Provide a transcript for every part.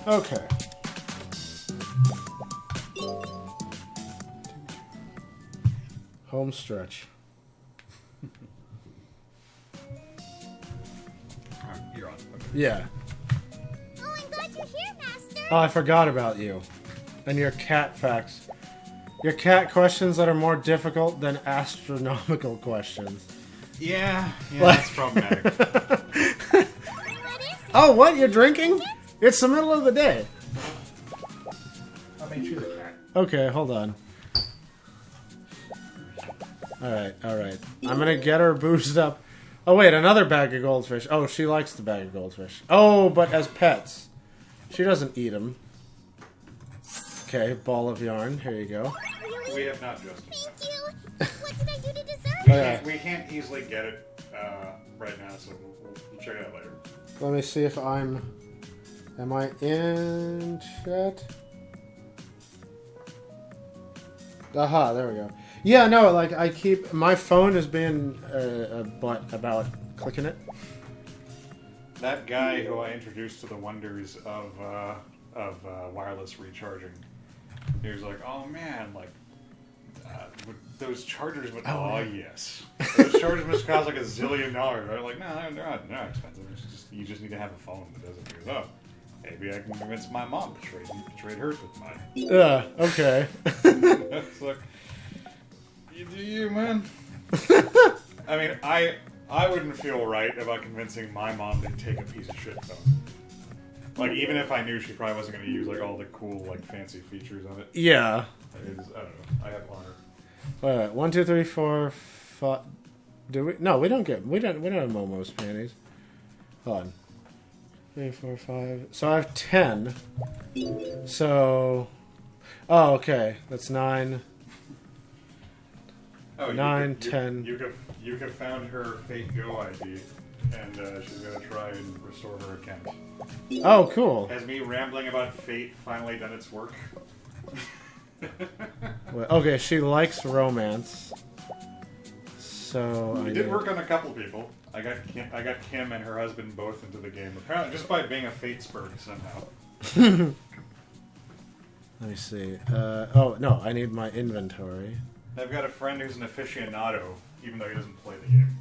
Okay. Home stretch. You're on. Okay. Yeah. Oh, I'm glad you're here, Master. Oh, I forgot about you. And your cat facts. Your cat questions that are more difficult than astronomical questions. Yeah, that's problematic. What is it? Oh, what? You're drinking? It's the middle of the day. I made you the cat. Okay, hold on. Alright, alright. I'm gonna get her boozed up. Oh, wait, another bag of goldfish. Oh, she likes the bag of goldfish. Oh, but as pets. She doesn't eat them. Okay, ball of yarn. Here you go. Really? We have not just. Thank you. What did I do to deserve Oh, it? yeah. We can't easily get it right now, so we'll check it out later. Let me see if I'm... Am I in chat? Aha, there we go. Yeah, no, like, I keep... My phone is being a butt about clicking it. That guy who I introduced to the wonders of wireless recharging, he was like, "Oh man, like those chargers would." Oh yes, those chargers must cost like $1 zillion. I'm like, no, they're not expensive. It's just you just need to have a phone that doesn't do it. Oh, maybe I can convince my mom to trade hers with mine. Yeah, okay. It's like, you do you, man. I mean, I wouldn't feel right about convincing my mom to take a piece of shit phone. Like, even if I knew she probably wasn't going to use, like, all the cool, like, fancy features of it. Yeah. I don't know. I have honor. Alright, 1, 2, 3, 4, 5... Do we? No, we don't have Momo's panties. Hold on. 3, 4, 5... So I have 10. So... Oh, okay. That's 9... Oh, 9, 10. You have found her Fate Go ID, and she's going to try and restore her account. Oh, cool. Has me rambling about Fate finally done its work? Well, okay, she likes romance. So It did work on a couple people. I got Kim and her husband both into the game, apparently just by being a Fate spurg somehow. Let me see. Oh, no, I need my inventory. I've got a friend who's an aficionado, even though he doesn't play the game.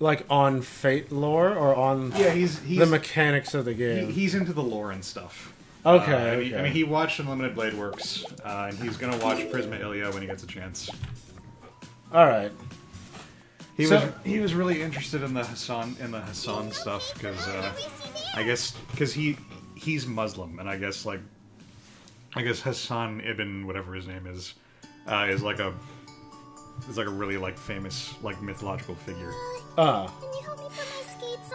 Like, on Fate lore, or on he's the mechanics of the game? he's into the lore and stuff. Okay, I mean, he watched Unlimited Blade Works, and he's gonna watch Prisma Ilia when he gets a chance. Alright. He was really interested in the Hassan stuff because I guess because he's Muslim, and I guess Hassan ibn whatever his name is like a really like famous like mythological figure. Can you help me put my skates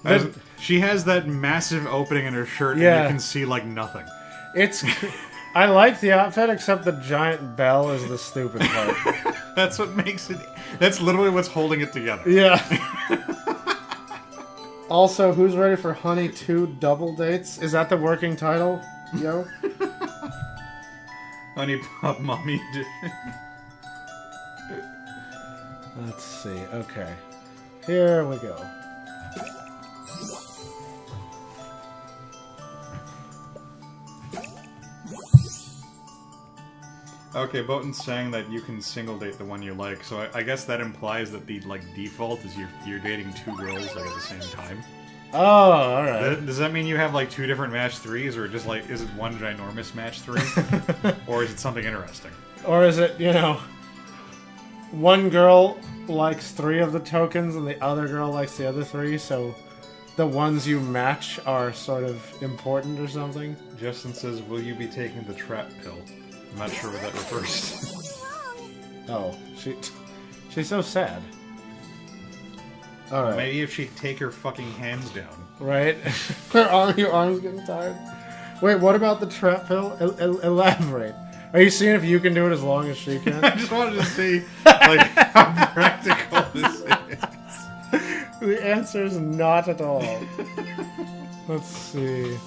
on? She has that massive opening in her shirt, Yeah. and you can see like nothing. It's... I like the outfit, except the giant bell is the stupid part. That's what makes it. That's literally what's holding it together. Yeah. Also, who's ready for Honey 2 Double Dates? Is that the working title? Yo? Honey Pop Mommy Edition. Let's see. Okay. Here we go. Okay, Botan's saying that you can single date the one you like, so I guess that implies that the like default is you're dating two girls like at the same time. Oh, alright. Does that mean you have like two different match threes, or just like is it one ginormous match three, or is it something interesting? Or is it, you know, one girl likes 3 of the tokens and the other girl likes the other 3, so the ones you match are sort of important or something? Justin says, "Will you be taking the trap pill?" I'm not sure what that refers to. Oh, she's so sad. Alright. Maybe if she'd take her fucking hands down. Right? Your arm's getting tired. Wait, what about the trap pill? Elaborate. Are you seeing if you can do it as long as she can? I just wanted to see like how practical this is. The answer is not at all. Let's see.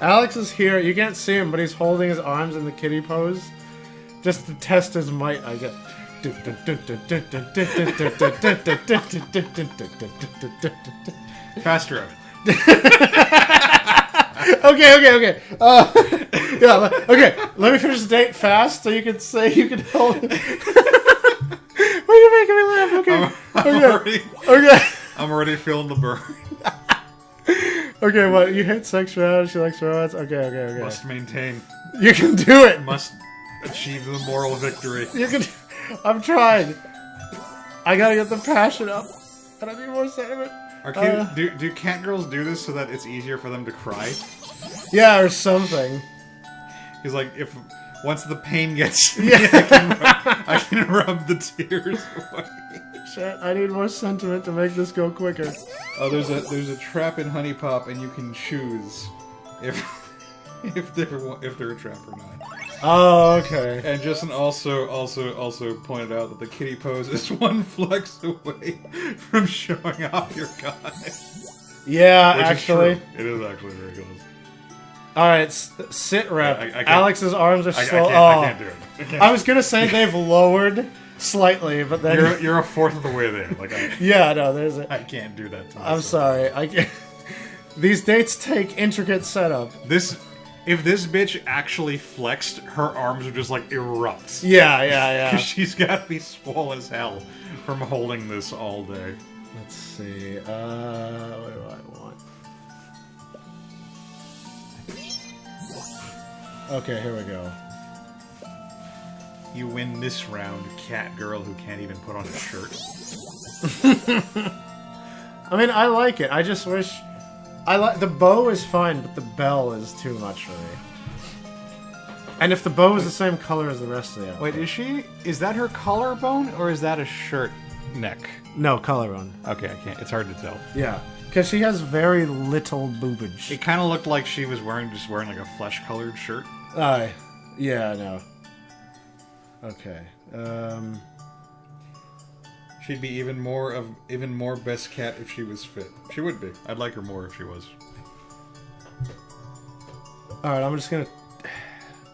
Alex is here. You can't see him, but he's holding his arms in the kitty pose. Just to test his might, I guess. Faster of it. Okay. Yeah. Okay. Let me finish the date fast, so you can say you can hold. Why are you making me laugh? Okay. I'm already feeling the burn. Okay. What? You hate sex rounds. She likes robots. Okay. Must maintain. You can do it. Must achieve the moral victory. You can. I'm trying. I gotta get the passion up. And I need more sentiment. Do cat girls do this so that it's easier for them to cry? Yeah, or something. He's like, if once the pain gets to me, Yeah. I can rub the tears away. Shit, I need more sentiment to make this go quicker. Oh, there's a trap in Honey Pop, and you can choose if they're a trap or not. Oh, okay. And Justin also pointed out that the kitty pose is one flex away from showing off your guy. Yeah, Which actually. is true. It is actually very close. Alright, sit rep. I can't- Alex's arms are slow. I can't do it. I was gonna say they've lowered slightly, but then... You're a fourth of the way there. Like Yeah, no, there's a... I can't do that to myself. I'm sorry. I can't... These dates take intricate setup. If this bitch actually flexed, her arms would just like erupt. Yeah. She's got to be swole as hell from holding this all day. Let's see. What do I want? Okay, here we go. You win this round, cat girl who can't even put on a shirt. I mean, I like it. I just wish... the bow is fine, but the bell is too much for me. And if the bow is the same color as the rest of the outfit. Wait, is that her collarbone or is that a shirt neck? No, collarbone. Okay, I can't. It's hard to tell. Yeah, because she has very little boobage. It kind of looked like she was wearing like a flesh-colored shirt. Yeah, no. Okay. She'd be even more best cat if she was fit. She would be. I'd like her more if she was. Alright, I'm just gonna...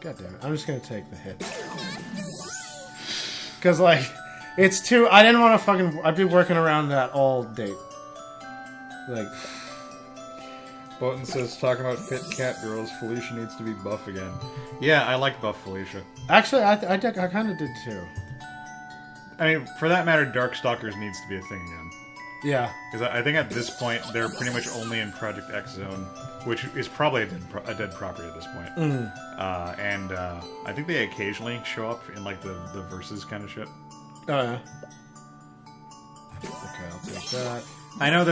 God damn it. I'm just gonna take the hit. Because, like, it's too... I didn't want to fucking... I'd be working around that all date. Like... Bowden says, talking about fit cat girls, Felicia needs to be buff again. Yeah, I like buff Felicia. Actually, I kind of did too. I mean, for that matter, Darkstalkers needs to be a thing again. Yeah. Because I think at this point, they're pretty much only in Project X Zone, which is probably a dead property at this point. And I think they occasionally show up in, like, the Versus kind of shit. Oh, yeah. Okay, I'll take that. I know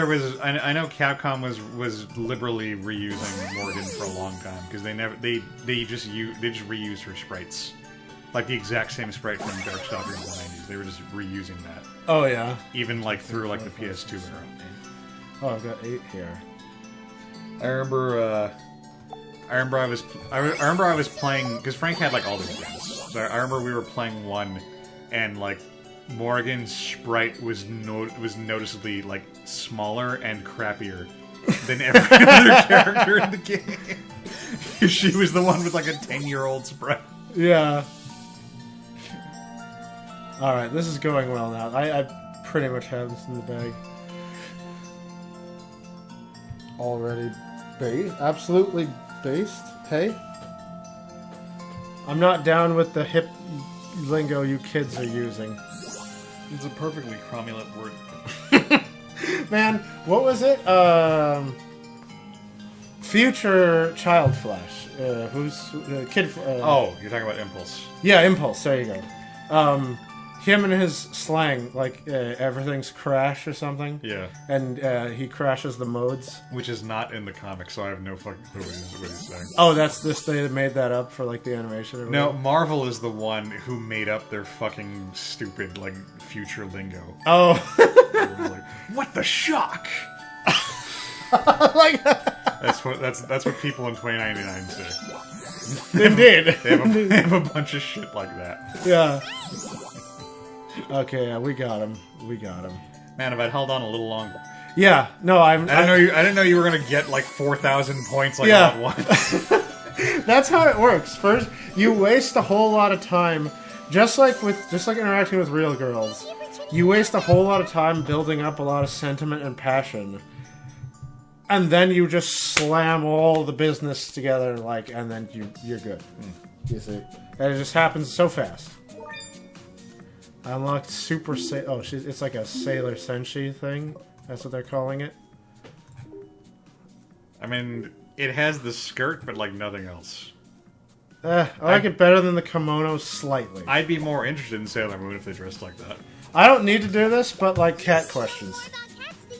Capcom was liberally reusing Morgan for a long time because they just reused her sprites, like the exact same sprite from Darkstalkers in the 90s. They were just reusing that. Oh yeah. Even like through like the PS2 era. Oh, I've got 8 here. I remember I was playing because Frank had like all the games. So I remember we were playing one, and like Morgan's sprite was noticeably like smaller and crappier than every other character in the game. She was the one with like a 10-year-old sprite. Yeah. Alright, this is going well now. I pretty much have this in the bag. Already absolutely based. Hey? I'm not down with the hip lingo you kids are using. It's a perfectly cromulent word. Man, what was it? Future Child Flash. Who's Kid? Oh, you're talking about Impulse. Yeah, Impulse. There you go. Him and his slang, like everything's crash or something. Yeah. And he crashes the modes. Which is not in the comic, so I have no fucking clue what he's saying. Oh, that's this. They made that up for like the animation. Or No, whatever? Marvel is the one who made up their fucking stupid like future lingo. Oh. It was like, what the shock? Like That's what people in 2099 say. Indeed. They have a bunch of shit like that. Yeah. Okay, yeah, we got him. Man, if I'd held on a little longer. Yeah, no, I didn't know you were gonna get like 4,000 points like Yeah. all at once. That's how it works. First, you waste a whole lot of time Just like interacting with real girls, you waste a whole lot of time building up a lot of sentiment and passion, and then you just slam all the business together, like, and then you're good. You see, and it just happens so fast. I unlocked Super it's like a Sailor Senshi thing. That's what they're calling it. I mean, it has the skirt, but like nothing else. I like it better than the kimono slightly. I'd be more interested in Sailor Moon if they dressed like that. I don't need to do this, but like cat questions. More about cats than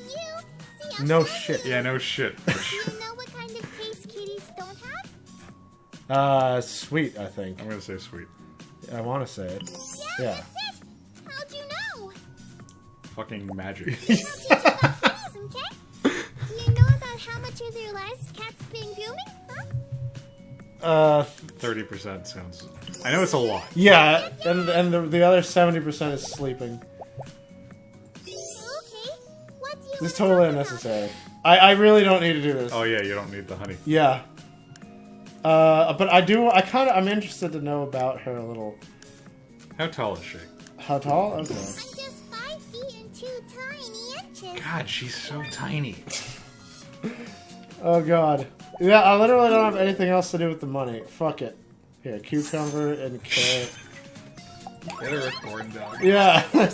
you. See, No shit. Yeah, no shit. Do you know what kind of taste kitties don't have? Sweet, I think. I'm gonna say sweet. I want to say it. Yeah. That's it. How'd you know? Fucking magic. Okay? Do you know about how much of their lives cats spend grooming? Huh? 30% sounds... I know it's a lot. Yeah, and the other 70% is sleeping. Okay. What do you This is wanna totally talk unnecessary. I really don't need to do this. Oh yeah, you don't need the honey. Yeah. But I'm interested to know about her a little. How tall is she? How tall? Okay. I'm just 5 feet and 2 tiny inches. God, she's so tiny. Oh god. Yeah, I literally don't have anything else to do with the money. Fuck it. Here, cucumber and carrot. Get a recording dog. Yeah. I'm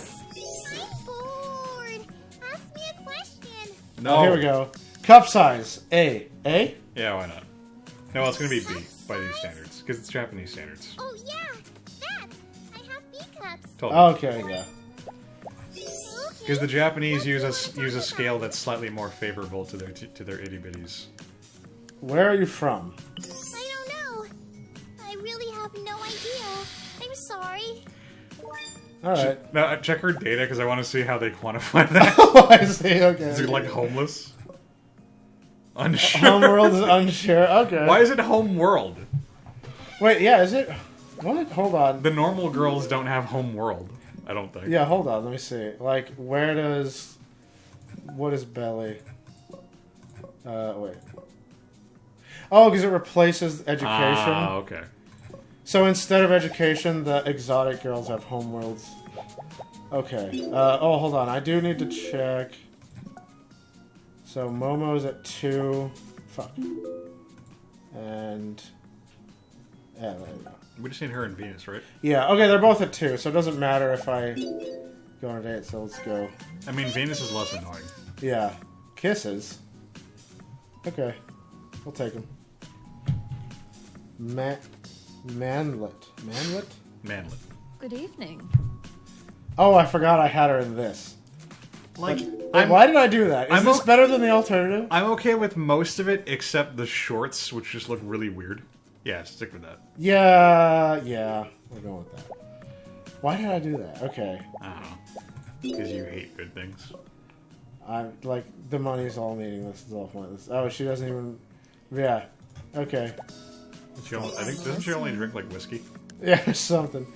bored. Ask me a question. No. Oh, here we go. Cup size. A. A? Yeah, why not? No, it's gonna be B by these standards because it's Japanese standards. Oh yeah, that. I have B cups. Totally. Okay, yeah. Because the Japanese use a scale that's slightly more favorable to their itty bitties. Where are you from? I don't know. I really have no idea. I'm sorry. Alright. Now check her data because I want to see how they quantify that. Oh, I see, okay. Is it like homeless? Unsure. Homeworld is unsure. Okay. Why is it homeworld? Wait, yeah, is it... What? Hold on. The normal girls don't have homeworld. I don't think. Yeah, hold on. Let me see. Like, where does... What is belly? Wait. Oh, because it replaces education. Ah, okay. So instead of education, the exotic girls have homeworlds. Okay. Oh, hold on. I do need to check. So Momo's at 2. Fuck. And... Yeah, there you go. We just need her and Venus, right? Yeah, okay, they're both at 2, so it doesn't matter if I go on a date, so let's go. I mean, Venus is less annoying. Yeah. Kisses. Okay. We'll take them. Manlet. Manlet? Manlet. Good evening. Oh, I forgot I had her in this. Like, Wait, why did I do that? Is I'm this o- better than the alternative? I'm okay with most of it except the shorts, which just look really weird. Yeah, stick with that. Yeah, we're going with that. Why did I do that? Okay. I don't know. Because you hate good things. Like, the money's all meaningless. It's all pointless. Oh, she doesn't even... Yeah. Okay. I think, doesn't she only drink, like, whiskey? Yeah, something.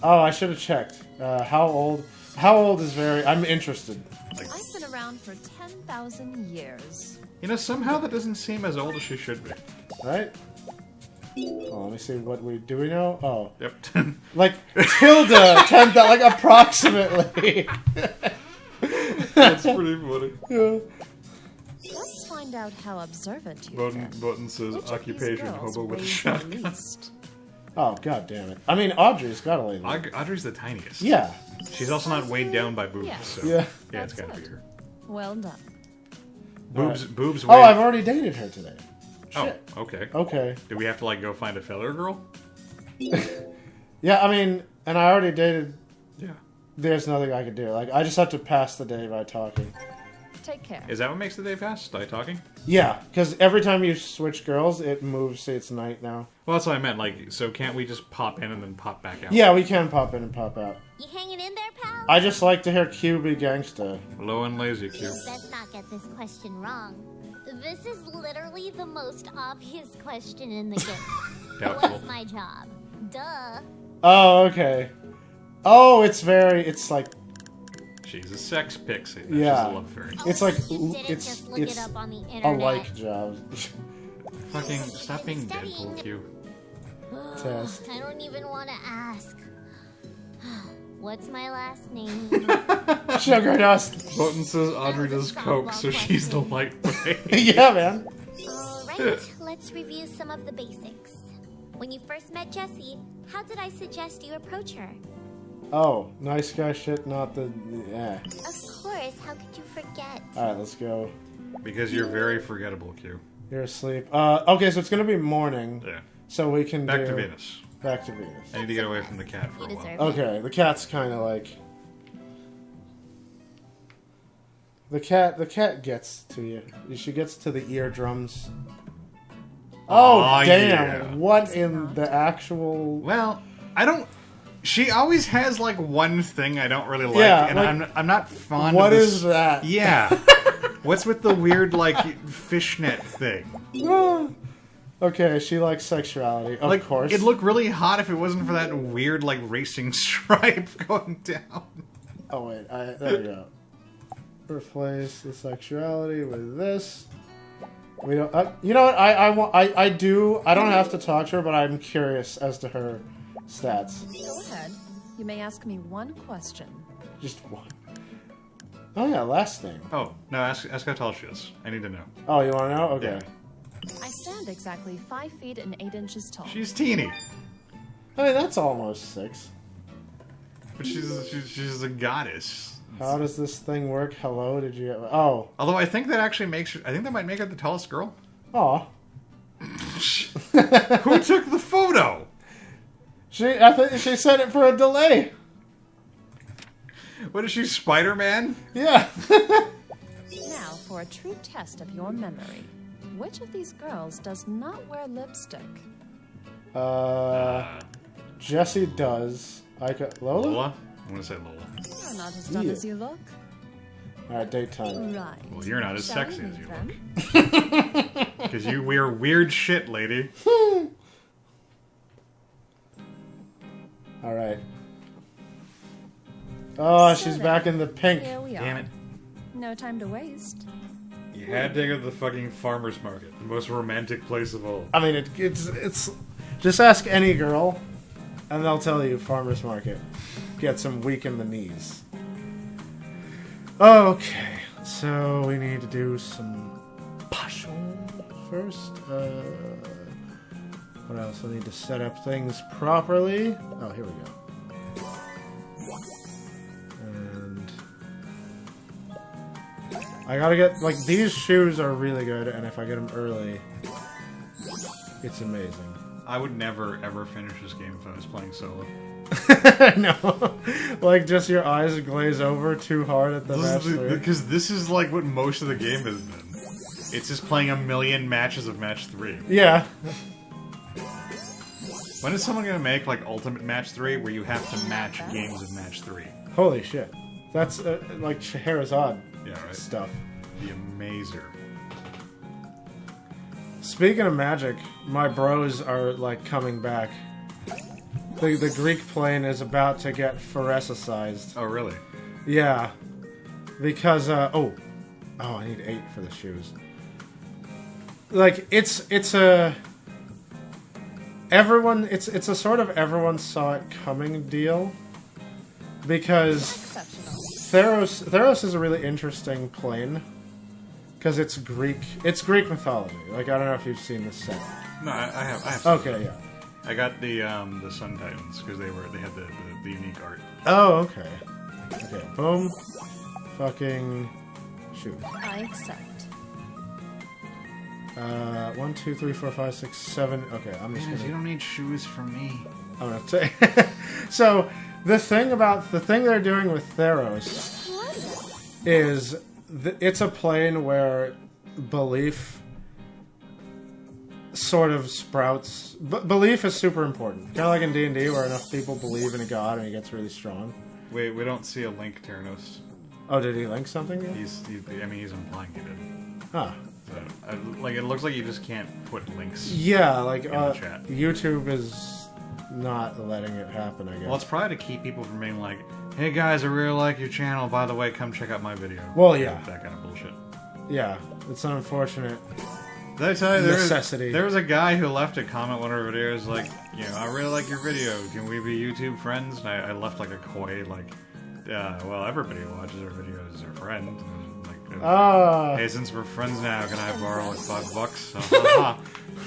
Oh, I should have checked. How old... How old is very... I'm interested. Like, I've been around for 10,000 years. you know, somehow that doesn't seem as old as she should be. Right? Oh, let me see what we... Do we know? Oh. Yep. Like, tilde 10,000... Like, approximately. That's pretty funny. Yeah. Let's find out how observant you Button says Which of these occupation girls hobo with a weighs the shotgun. least? Oh, god damn it. I mean, Audrey's got to lay there. Audrey's the tiniest. Yeah. She's also not weighed down by boobs, Yeah. so Yeah. yeah, it's That's gotta be it. her. Well done. Boobs. Oh, weigh- I've already dated her today. Oh, Shit. okay. Okay. Do we have to like go find a filler girl? Yeah, I mean, and I already dated... Yeah. There's nothing I could do. Like, I just have to pass the day by talking. Take care. Is that what makes the day pass? By talking? Yeah, because every time you switch girls, it moves. See, it's night now. Well, that's what I meant. Like, so can't we just pop in and then pop back out? Yeah, we can pop in and pop out. You hanging in there, pal? I just like to hear Q be gangsta. Low and lazy, Q. Let's not get this question wrong. This is literally the most obvious question in the game. Doubtful. What's my job? Duh. Oh, okay. Oh, it's like, She's a sex pixie. That's Yeah. just a love fairy. It's like- You didn't it's- just look it's it up on the a internet. like job. Fucking stop being Studying. Deadpool, Q. Test. I don't even want to ask. What's my last name? Sugar dust. Bolton says Audrey does coke, so she's the lightweight. Yeah, man. Alright, let's review some of the basics. When you first met Jessie, how did I suggest you approach her? Oh, nice guy shit, not the. Yeah. Of course, how could you forget? Alright, let's go. Because you're very forgettable, Q. You're asleep. Okay, so it's gonna be morning. Yeah. So we can Back do. to Venus. Back to Venus. I need to get away from the cat for You a while. deserve it. Okay, the cat's kind of like. The cat gets to you. She gets to the eardrums. Oh, Aw, damn! yeah. What in the actual? Well, I don't. She always has like one thing I don't really like, Yeah, and like, I'm not fond What of this. is that? Yeah. What's with the weird like fishnet thing? Okay, she likes sexuality. Of Like, course. it'd look really hot if it wasn't for that weird like racing stripe going down. Oh wait, there we go. Replace the sexuality with this. We don't. You know what? I don't have to talk to her, but I'm curious as to her stats. Go ahead. You may ask me one question. Just one. Oh yeah, last name. Oh no, ask how tall she is. I need to know. Oh, you want to know? Okay. I stand exactly 5 feet and 8 inches tall. She's teeny, I mean, that's almost 6. but she's a goddess. How does this thing work? Hello, did you? Oh, Although I think that actually makes her. I think that might make her the tallest girl. oh. Who took the photo? I think she sent it for a delay. What is she, Spider-Man? Yeah. Now for a true test of your memory. Which of these girls does not wear lipstick? Jessie does. Lola? Lola? I'm gonna say Lola. You're not as dumb Yeah. as you look. All right, daytime. Right. Well, you're not as Shall sexy we as you meet look. them? Because you wear weird shit, lady. All right. Oh, So she's then, back in the pink. Here we are. Damn it. No time to waste. You had to go to the fucking farmer's market. The most romantic place of all. I mean, it's. Just ask any girl, and they'll tell you farmers market. Get some weak in the knees. Okay, so we need to do some passion first. What else? I need to set up things properly. Oh, here we go. And I gotta get, like, these shoes are really good, and if I get them early, it's amazing. I would never, ever finish this game if I was playing solo. No, like, just your eyes glaze over too hard at the match. Because this is like what most of the game has been. It's just playing a million matches of match 3. Yeah. When is someone gonna make like Ultimate Match 3 where you have to match games of match 3? Holy shit. That's like Scheherazade Yeah, right. stuff. The Amazer. Speaking of magic, my bros are like coming back. The Greek plane is about to get phoreticized. Oh, really? Yeah. Because I need 8 for the shoes. Like it's a sort of everyone saw it coming deal. Because Exceptional. Theros is a really interesting plane. Because it's Greek mythology. Like, I don't know if you've seen this set. No, I have. Okay, yeah. I got the Sun Titans because they had the unique art. Oh, okay. Okay, boom. Fucking shoot. I accept. 1, 2, 3, 4, 5, 6, 7. Okay, I'm just You gonna. don't need shoes from me. I'm gonna take. So the thing they're doing with Theros is it's a plane where belief sort of sprouts. Belief is super important. Kind of like in D&D, where enough people believe in a god and he gets really strong. Wait, we don't see a link, Terranos. Oh, did he link something? Yet? He's implying he did. Huh. So, it looks like you just can't put links. Yeah, like In the chat. YouTube is not letting it happen, I guess. Well, it's probably to keep people from being like, "Hey guys, I really like your channel. By the way, come check out my video." Well, yeah. That kind of bullshit. Yeah, it's unfortunate. Did I tell you necessity. There was a guy who left a comment on one of our videos like, I really like your video. Can we be YouTube friends? And I left like a coy like, well, everybody who watches our videos is our friend. And, like, hey, since we're friends now, can I borrow like $5?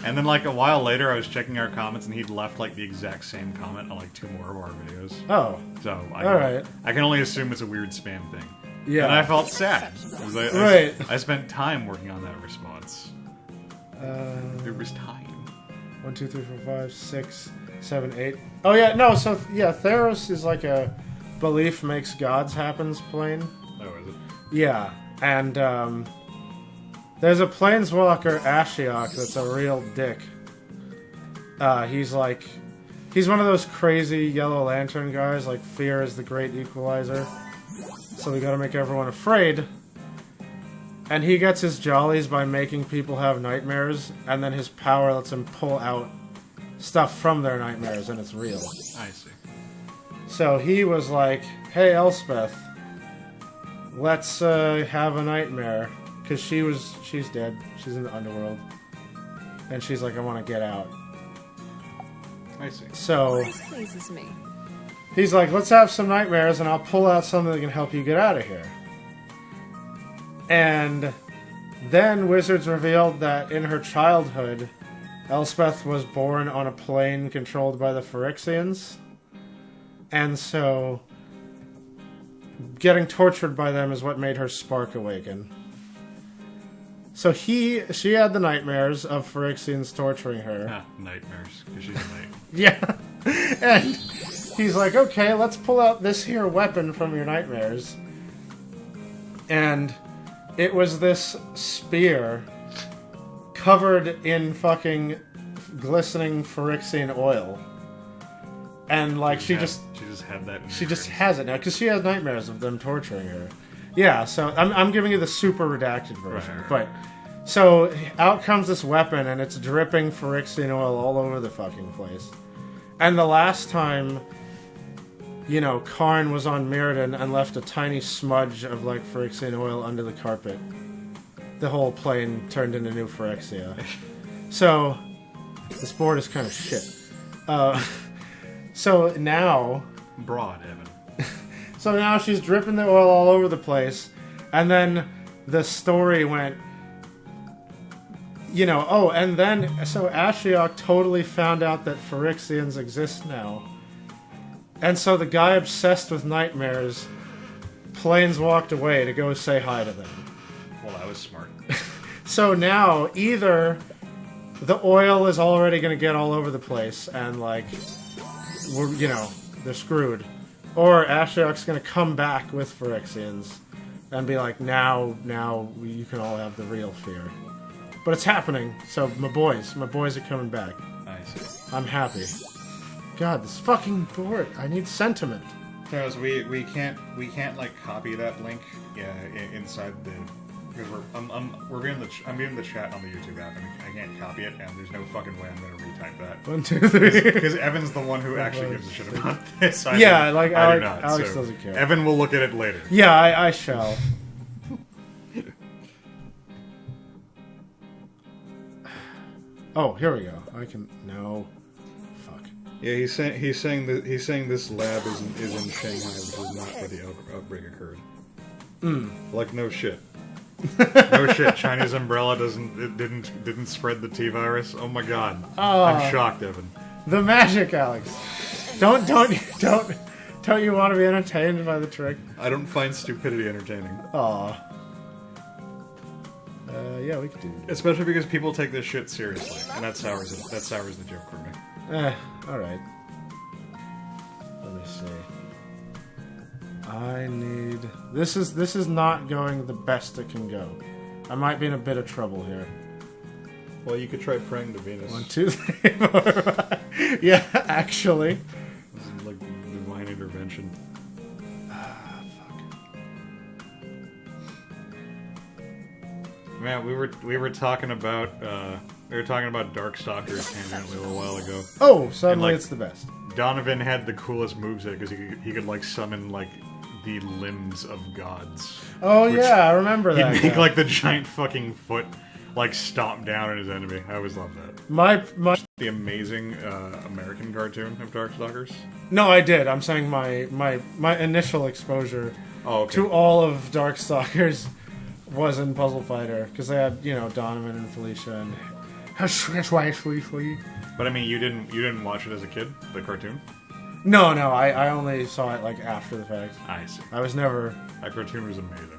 And then like a while later, I was checking our comments, and he'd left like the exact same comment on like 2 more of our videos. Oh. So I can only assume it's a weird spam thing. Yeah. And I felt sad. Right. I spent time working on that response. There was time. 1, 2, 3, 4, 5, 6, 7, 8. Oh yeah, no. So yeah, Theros is like a belief makes gods happens plane. Oh, is it? Yeah, and there's a planeswalker Ashiok that's a real dick. He's one of those crazy Yellow Lantern guys. Like fear is the great equalizer. So we gotta make everyone afraid. And he gets his jollies by making people have nightmares, and then his power lets him pull out stuff from their nightmares, and it's real. I see. So he was like, hey, Elspeth, let's have a nightmare. Because she's dead. She's in the underworld. And she's like, I want to get out. I see. So This pleases me. he's like, let's have some nightmares, and I'll pull out something that can help you get out of here. And then Wizards revealed that in her childhood, Elspeth was born on a plane controlled by the Phyrexians. And so getting tortured by them is what made her spark awaken. So she had the nightmares of Phyrexians torturing her. Nightmares, because she's a knight. Yeah. And he's like, okay, let's pull out this here weapon from your nightmares. And it was this spear covered in fucking glistening Phyrexian oil. And like she just had that. She just has it now because she has nightmares of them torturing her. Yeah, so I'm giving you the super redacted version. Right. But so out comes this weapon, and it's dripping Phyrexian oil all over the fucking place. And the last time, Karn was on Mirrodin and left a tiny smudge of like Phyrexian oil under the carpet, the whole plane turned into New Phyrexia. So this board is kind of shit. So now... Broad, Evan. So now she's dripping the oil all over the place, and then the story went... and then... So Ashiok totally found out that Phyrexians exist now. And so the guy obsessed with nightmares planeswalked away to go say hi to them. Well, that was smart. So now, either the oil is already going to get all over the place, and, they're screwed. Or Ashiok's going to come back with Phyrexians and be like, now you can all have the real fear. But it's happening, so my boys are coming back. I see. I'm happy. God, this fucking board. I need sentiment. Because we can't copy that link inside the, because I'm viewing the chat on the YouTube app, and I can't copy it, and there's no fucking way I'm gonna retype that. 1, 2, 3. Because Evan's the one who actually gives a shit about this. I do not, Alex so doesn't care. Evan will look at it later. Yeah, I shall. Oh, here we go. I can no. Fuck. Yeah, he's saying this lab is in Shanghai, which is not where the outbreak occurred. Like no shit. No shit. Chinese Umbrella didn't spread the T virus. Oh my god. I'm shocked, Evan. The magic, Alex. Don't you want to be entertained by the trick? I don't find stupidity entertaining. Aw. Yeah, we could do that. Especially because people take this shit seriously, and that sours the joke for me. Alright. Let me see. I need... This is not going the best it can go. I might be in a bit of trouble here. Well, you could try praying to Venus. 1, 2, 3, 4, 5. Yeah, actually. This is like divine intervention. Man, we were talking about Darkstalkers tangentially a little while ago. Oh, suddenly like, it's the best. Donovan had the coolest moveset because he could like summon like the limbs of gods. Oh yeah, I remember that. He'd make like the giant fucking foot like stomp down at his enemy. I always love that. My The amazing American cartoon of Darkstalkers. no, I did. I'm saying my initial exposure Oh, okay. to all of Darkstalkers was in Puzzle Fighter because they had Donovan and Felicia and. But I mean, you didn't watch it as a kid, the cartoon. No, I only saw it like after the fact. I see. I was never. That cartoon was amazing.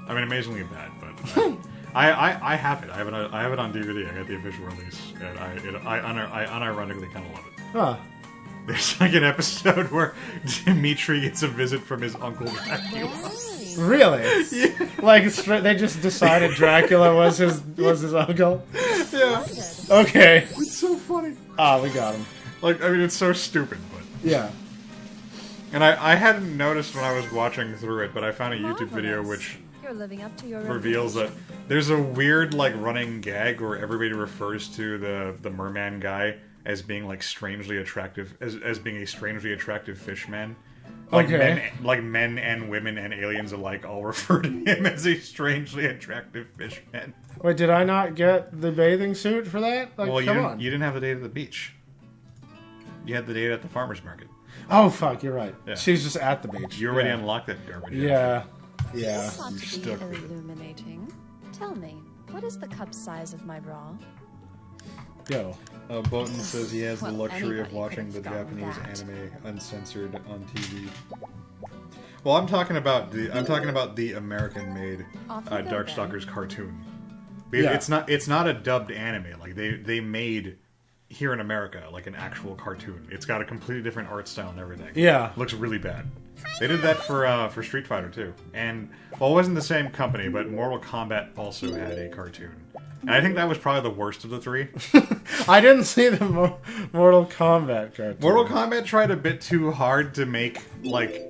I mean, amazingly bad, but I have it. I have it on DVD. I got the official release, and I unironically kind of love it. Huh. There's like an episode where Dimitri gets a visit from his uncle Dracula. Really? Yeah. Like they just decided Dracula was his uncle. Yeah, Okay. it's so funny. Ah, we got him. Like, I mean, it's so stupid, but. Yeah. And I hadn't noticed when I was watching through it, but I found a YouTube video Marvelous. which You're living up to your reveals that reputation. there's a weird like running gag where everybody refers to the merman guy as being like strangely attractive, as being a strangely attractive fish man. Like Okay. men and women and aliens alike all refer to him as a strangely attractive fish man. Wait, did I not get the bathing suit for that? Like, Well, come on. you didn't have the date at the beach. You had the date at the farmer's market. Oh, fuck, you're right. Yeah. She's just at the beach. You already yeah. unlocked that garbage. Yeah. Yeah. This ought you're to stuck be with it. illuminating. Tell me, what is the cup size of my bra? Yo. Bolton says he has Well, the luxury of anybody watching the could have gotten Japanese that. anime uncensored on TV. Well, I'm talking about the American-made Off you go, Darkstalkers then. cartoon. Because Yeah. it's not a dubbed anime. Like they made here in America like an actual cartoon. It's got a completely different art style and everything. Yeah. Looks really bad. They did that for Street Fighter too. And well, it wasn't the same company, but Mortal Kombat also had a cartoon. And I think that was probably the worst of the three. I didn't see the Mortal Kombat cartoon. Mortal Kombat tried a bit too hard to make like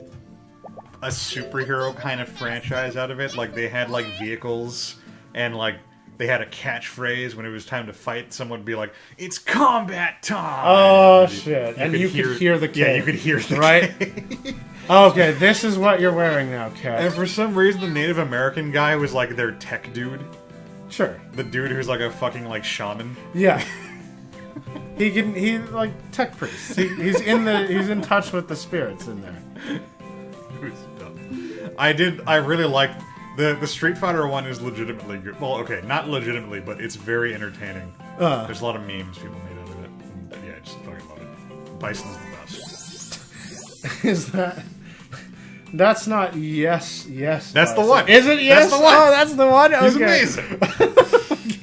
a superhero kind of franchise out of it. Like they had like vehicles and like they had a catchphrase when it was time to fight. Someone would be like, "It's combat time!" Oh, shit. And you could hear the Yeah, K. you could hear the Right? K. Okay, this is what you're wearing now, And Kat. for some reason, the Native American guy was like their tech dude. Sure. The dude who's like a fucking like shaman. Yeah. He like tech priest. He's in touch with the spirits in there. It was dumb. I really liked the Street Fighter one is legitimately good. Well, okay, not legitimately, but it's very entertaining. There's a lot of memes people made out of it. And, yeah, I just fucking love it. Bison's the best. Is that? That's not yes. That's the Bison. one. Is it yes? That's the one. Oh, that's the one. Okay. He's amazing.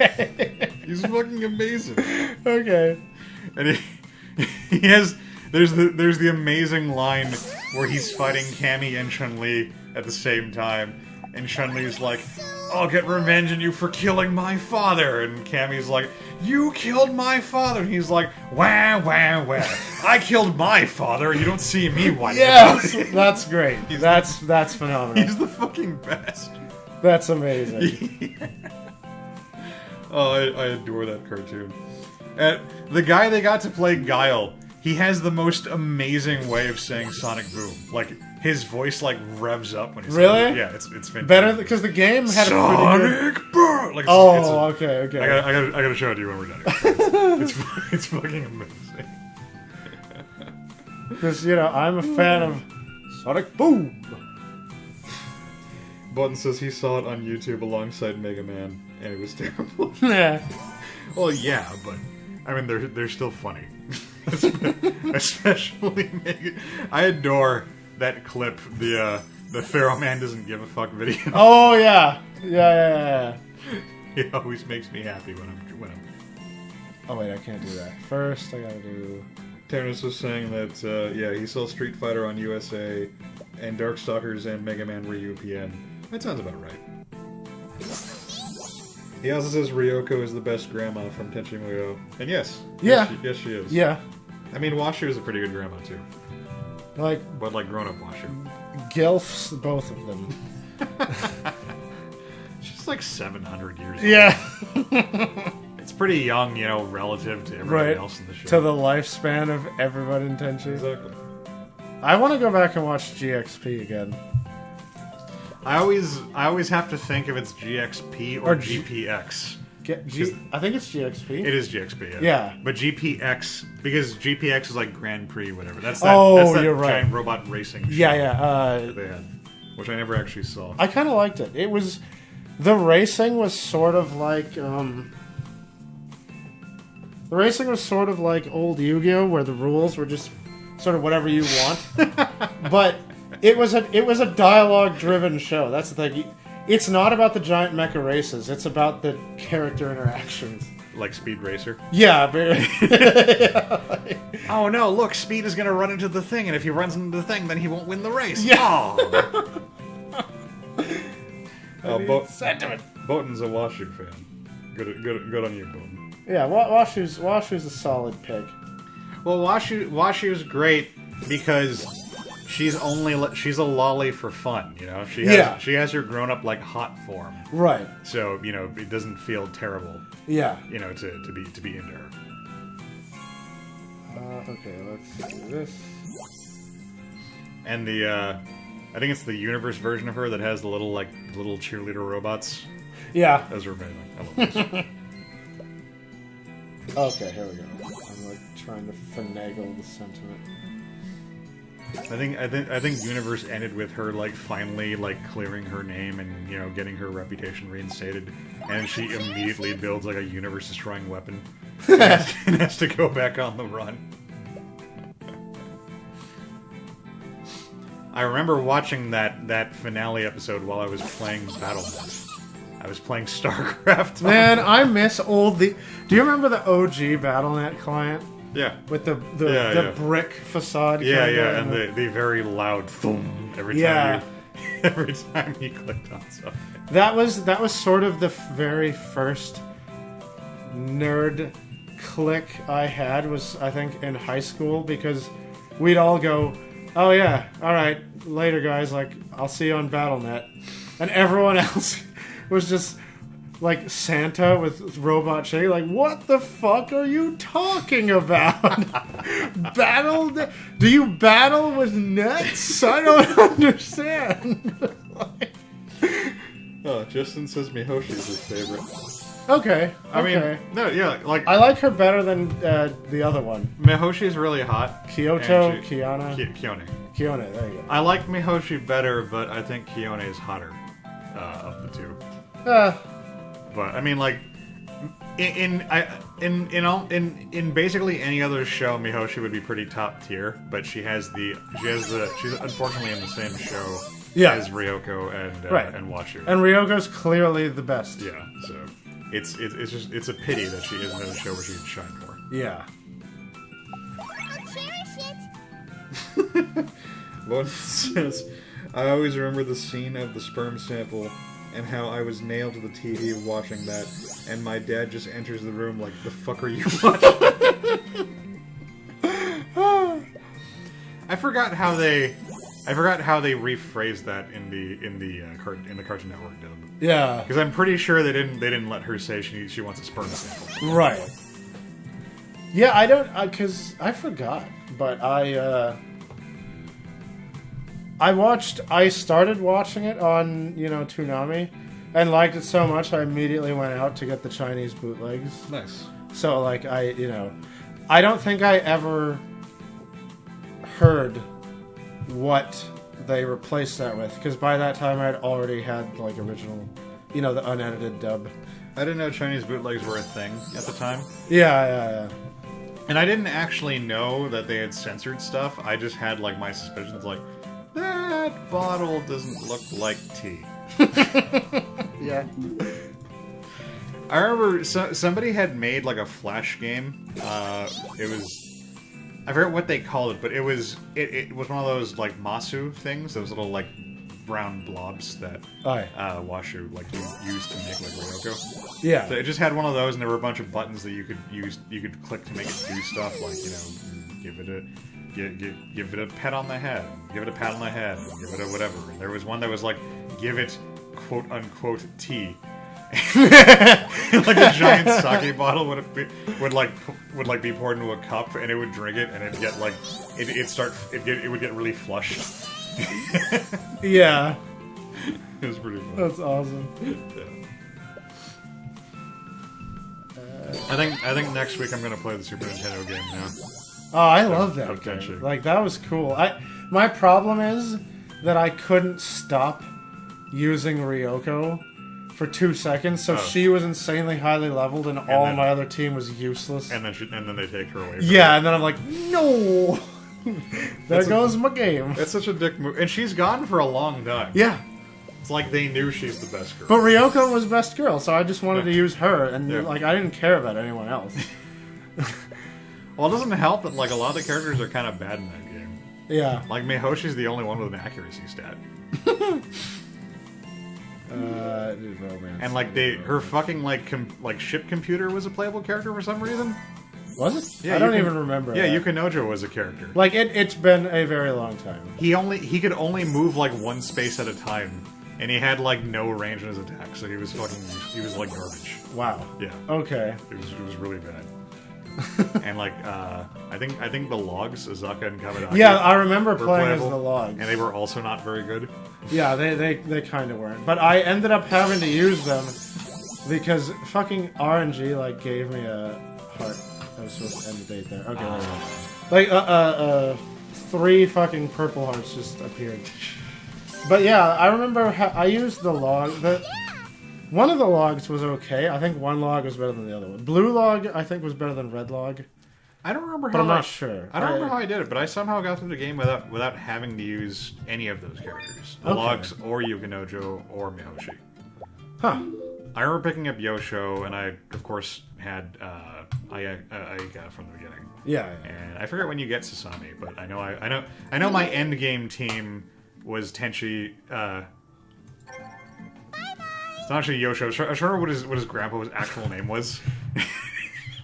Okay. He's fucking amazing. Okay. And he has there's the amazing line where he's fighting Cammy and Chun-Li at the same time, and Chun-Li's like, "I'll get revenge on you for killing my father," and Cammy's like, "You killed my father," and he's like, "Wah wah wah, I killed my father. You don't see me whining about Yes, it." that's great. That's phenomenal. He's the fucking best. That's amazing. Oh, I adore that cartoon. And the guy they got to play Guile, he has the most amazing way of saying Sonic Boom. Like, his voice, like, revs up when he's Really? Yeah, it's fantastic. Better because the game had a pretty good. Sonic Boom! Like, Oh, okay. I gotta show it to you when we're done. It's fucking amazing. Because I'm a fan of Sonic Boom. Button says he saw it on YouTube alongside Mega Man, and it was terrible. Yeah. Well, yeah, but I mean, they're still funny. Especially Mega. I adore that clip. The Pharaoh Man doesn't give a fuck video. Oh yeah. Yeah. It always makes me happy when I'm. Oh wait, I can't do that. First, I gotta do. Terrence was saying that yeah, he saw Street Fighter on USA, and Darkstalkers and Mega Man were UPN. That sounds about right. He also says Ryoko is the best grandma from Tenchi Muyo. And yes. Yeah. Yes, she is. Yeah. I mean, Washu is a pretty good grandma, too. Like But, like, grown-up Washu. gilfs, both of them. She's like 700 years old. Yeah. It's pretty young, relative to everybody Right. else in the show. To the lifespan of everybody in Tenchi. Exactly. I want to go back and watch GXP again. I always have to think if it's GXP or Or GPX. I think it's GXP. It is GXP. Yeah. Yeah. But GPX, because GPX is like Grand Prix, whatever. That's that you're right. giant robot racing. Show Yeah. that they had, which I never actually saw. I kind of liked it. It was the racing was sort of like the racing was sort of like old Yu-Gi-Oh, where the rules were just sort of whatever you want. But it was a dialogue-driven show. That's the thing. It's not about the giant mecha races. It's about the character interactions. Like Speed Racer. Yeah. Very, Oh no! Look, Speed is gonna run into the thing, and if he runs into the thing, then he won't win the race. Yeah. Oh, sentiment. Boaton's a Washu fan. Good on you, Boaton. Yeah, Washu's a solid pick. Well, Washu's great because she's a lolly for fun. You know, she has her grown up like hot form. Right. So it doesn't feel terrible. Yeah. To be into her. Okay, let's do this. And I think it's the universe version of her that has the little cheerleader robots. Yeah. Those are amazing. I love those. Okay, here we go. I'm like trying to finagle the sentiment. I think Universe ended with her like finally like clearing her name and getting her reputation reinstated, and she immediately builds like a universe destroying weapon and has to go back on the run. I remember watching that finale episode while I was playing Battle.net. I was playing StarCraft. Man, I miss Do you remember the OG Battle.net client? Yeah. With the brick facade. Yeah, kinda, and the very loud thump every time you clicked on something. That was sort of the very first nerd click I had was, I think, in high school, because we'd all go, oh yeah, alright, later guys, like, I'll see you on Battle.net. And everyone else was just like Santa with Robot Chicken, like, what the fuck are you talking about? Do you battle with nets? I don't understand. Oh, Justin says Mihoshi's his favorite. Okay. I mean, no, yeah, like I like her better than the other one. Mihoshi's really hot. Kiyoto, Kiana. Kione. Kione, there you go. I like Mihoshi better, but I think Kione is hotter of the two. But I mean, like, in basically any other show, Mihoshi would be pretty top tier. But she's unfortunately in the same show as Ryoko and Washu. And Ryoko's clearly the best. Yeah, so it's a pity that she isn't in a show where she can shine more. Yeah. One says, I always remember the scene of the sperm sample and how I was nailed to the TV watching that, and my dad just enters the room like, the fuck are you watching? I forgot how they rephrased that in the Cartoon Network did. Yeah. Because I'm pretty sure they didn't let her say she wants a sperm sample. Right. Yeah, I don't, because I forgot, but I started watching it on, Toonami, and liked it so much I immediately went out to get the Chinese bootlegs. Nice. So, like, I don't think I ever heard what they replaced that with, because by that time I'd already had, like, original, the unedited dub. I didn't know Chinese bootlegs were a thing at the time. Yeah. And I didn't actually know that they had censored stuff. I just had, like, my suspicions, like, that bottle doesn't look like tea. Yeah. I remember somebody had made, like, a Flash game. It was... I forget what they called it, but it was one of those, like, Masu things. Those little, like, brown blobs that Washu, like, used to make, like, Ryoko. Yeah. So it just had one of those, and there were a bunch of buttons that you could click to make it do stuff, like, give it a pet on the head, give it a pat on the head, give it a whatever. And there was one that was like, give it quote unquote tea. Like a giant sake bottle would be poured into a cup, and it would drink it, and it'd get like it would get really flushed. Yeah. It was pretty fun. That's awesome. Yeah. I think next week I'm gonna play the Super Nintendo game now. Oh, I love that of game. Tenchi. Like, that was cool. My problem is that I couldn't stop using Ryoko for 2 seconds, so Oh. she was insanely highly leveled, and all then- my other team was useless. And then they take her away. Yeah, and then I'm like, no! there That's goes my game. That's such a dick move. And she's gone for a long time. Yeah. It's like they knew she's the best girl. But Ryoko was best girl, so I just wanted to use her, and Yeah. like I didn't care about anyone else. Well, it doesn't help that like a lot of the characters are kind of bad in that game. Yeah. Like Mihoshi's the only one with an accuracy stat. Romance. And like her fucking like ship computer was a playable character for some reason. Was it? Yeah, I don't Yuki- even remember. Yeah, that. Yukinojo was a character. Like it's been a very long time. He could only move like one space at a time, and he had like no range in his attack, so he was like garbage. Wow. Yeah, Okay. it was really bad. And like I think the logs, Azaka and Kamadaki. Yeah, I remember were playing as playable, the logs. and they were also not very good. Yeah, they kind of weren't. But I ended up having to use them because fucking RNG like gave me a heart. I was supposed to end the date there. Okay, there we go. Like 3 fucking purple hearts just appeared. But yeah, I remember I used the log. One of the logs was okay. I think one log was better than the other one. Blue log, I think, was better than red log. I don't remember how. But I'm not sure. I don't remember how I did it, but I somehow got through the game without having to use any of those characters, the Okay. logs or Yukinojo or Mihoshi. Huh. I remember picking up Yosho, and I of course had Aika from the beginning. Yeah. And I forget when you get Sasami, but I know my end game team was Tenchi. It's not actually Yosho. I was trying to remember what his grandpa's actual name was.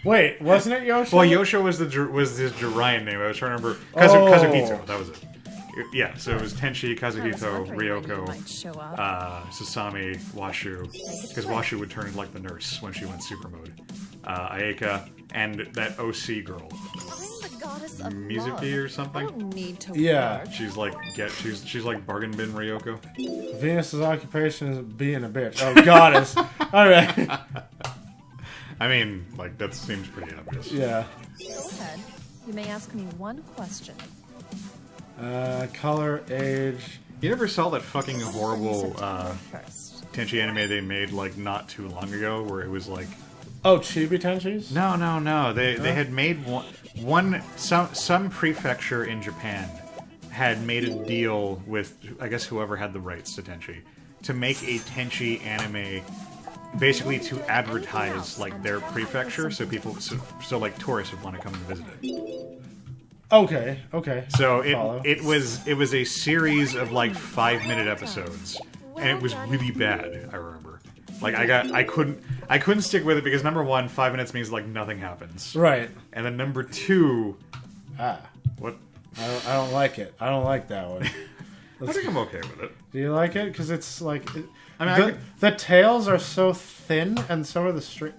Wait, wasn't it Yoshi? Well, Yosho was his Jiraiyan name. I was trying to remember Oh. Kazuhito. That was it. Yeah, so it was Tenchi, I was Kazuhito, wondering when you Ryoko, might show up. Sasami, Washu, because Washu would turn into like the nurse when she went super mode. Ayaka, and that OC girl, I'm the goddess of Mizuki love. or something. I don't need to Yeah. work. She's like she's like bargain bin Ryoko. Venus's occupation is being a bitch. Oh, goddess. All right. I mean, like that seems pretty obvious. Yeah. Go ahead. You may ask me one question. Color, age. You never saw that fucking horrible First. Tenchi anime they made like not too long ago, where it was like. Oh, Chibi Tenchis? No. They had made some prefecture in Japan had made a deal with I guess whoever had the rights to Tenchi to make a Tenchi anime, basically to advertise like their prefecture, so people so like tourists would want to come and visit it. Okay. So Follow. it was a series of like 5-minute episodes, and it was really bad. I remember. Like I couldn't stick with it because number one, 5 minutes means like nothing happens, Right. and then number two, Ah. what? I don't like it. I don't like that one. I think I'm okay with it. Do you like it? Because it's like... I mean, the tails are so thin, and so are the string...